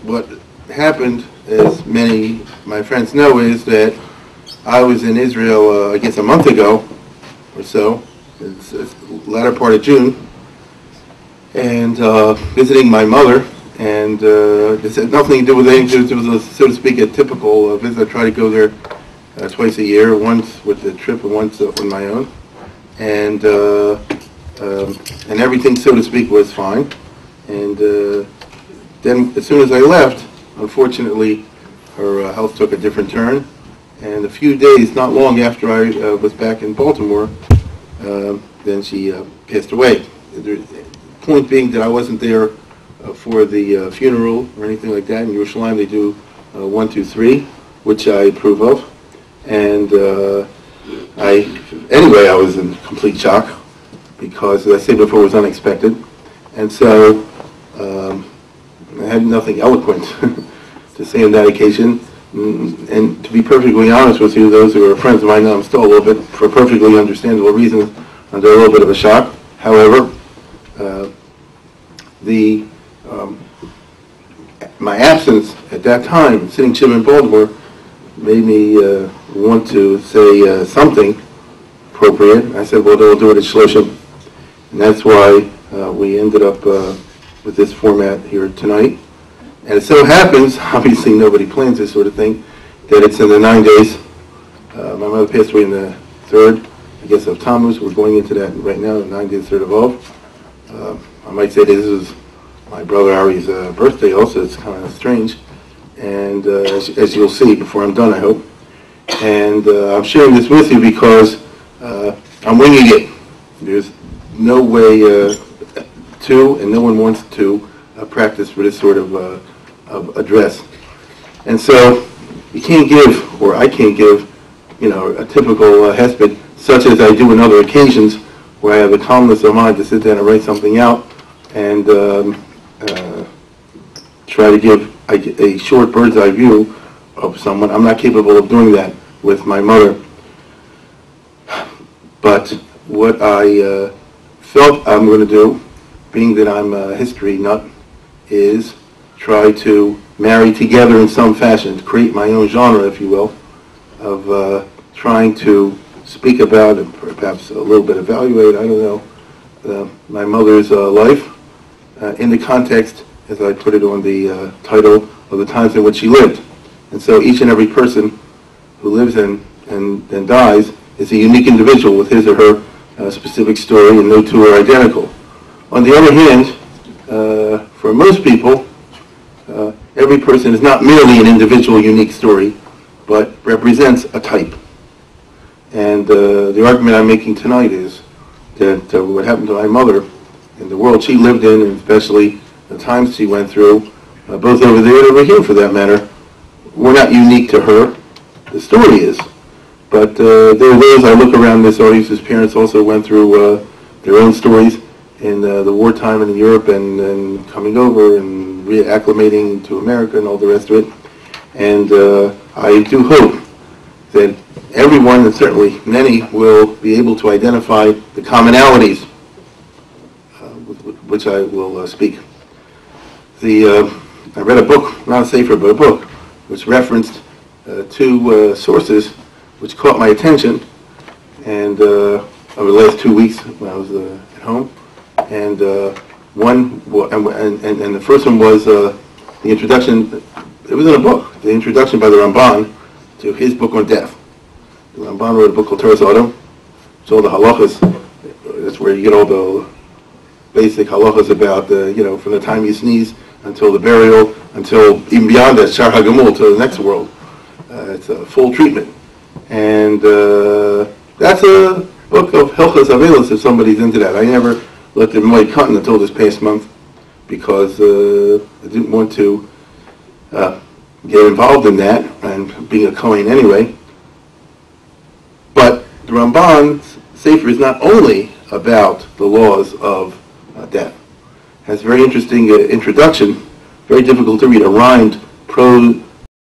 what happened, as many of my friends know, is that I was in Israel, I guess a month ago or so. It's the latter part of June, and visiting my mother, and this had nothing to do with anything. It was, so to speak, a typical visit. I try to go there twice a year, once with the trip and once on my own, and everything, so to speak, was fine. And then, as soon as I left, unfortunately, her health took a different turn, and a few days, not long after I was back in Baltimore, then she passed away. The point being that I wasn't there for the funeral or anything like that. In Yerushalayim they do 1, 2, 3, which I approve of. And anyway, I was in complete shock because, as I said before, it was unexpected. And so I had nothing eloquent to say on that occasion. And to be perfectly honest with you, those who are friends of mine know I'm still a little bit, for perfectly understandable reasons, under a little bit of a shock. However, my absence at that time, sitting Shiva in Baltimore, made me want to say something appropriate. I said, well, they'll do it at Shloshim. And that's why we ended up with this format here tonight. And it so happens, obviously nobody plans this sort of thing, that it's in the 9 days. My mother passed away in the 3rd, I guess, of Tammuz. We're going into that right now, the 9 days, 3rd of Av. I might say this is my brother Ari's birthday also. It's kind of strange. And as you'll see before I'm done, I hope. And I'm sharing this with you because I'm winging it. There's no way to, and no one wants to, practice for this sort of address. And so you can't give, or I can't give, a typical hesped, such as I do on other occasions, where I have the calmness of mind to sit down and write something out and try to give a short bird's eye view of someone. I'm not capable of doing that with my mother. But what I felt I'm going to do, being that I'm a history nut, is try to marry together in some fashion, to create my own genre, if you will, of trying to speak about and perhaps a little bit evaluate, I don't know, my mother's life in the context, as I put it on the title, of the times in which she lived. And so each and every person who lives and dies is a unique individual with his or her specific story, and no two are identical. On the other hand, for most people, every person is not merely an individual unique story, but represents a type. And the argument I'm making tonight is that what happened to my mother and the world she lived in, and especially the times she went through, both over there and over here for that matter, were not unique to her. The story is. But there are those, I look around this audience whose parents also went through their own stories in the wartime and in Europe, and coming over and reacclimating to America and all the rest of it. And I do hope that everyone, and certainly many, will be able to identify the commonalities with which I will speak. I read a book, not a sefer, but a book, which referenced two sources which caught my attention, and over the last 2 weeks when I was at home. And and the first one was the introduction. It was in a book, the introduction by the Ramban to his book on death. The Ramban wrote a book called Torah Sodom. It's all the halachas. That's where you get all the basic halachas about from the time you sneeze until the burial, until even beyond that, Shar HaGamul, to the next world. It's a full treatment. And that's a book of Hilchos Avelos if somebody's into that. I never looked at Moed Katan until this past month because I didn't want to get involved in that, and being a Kohen anyway. But the Ramban's Sefer is not only about the laws of death. It has a very interesting introduction, very difficult to read, a rhymed prose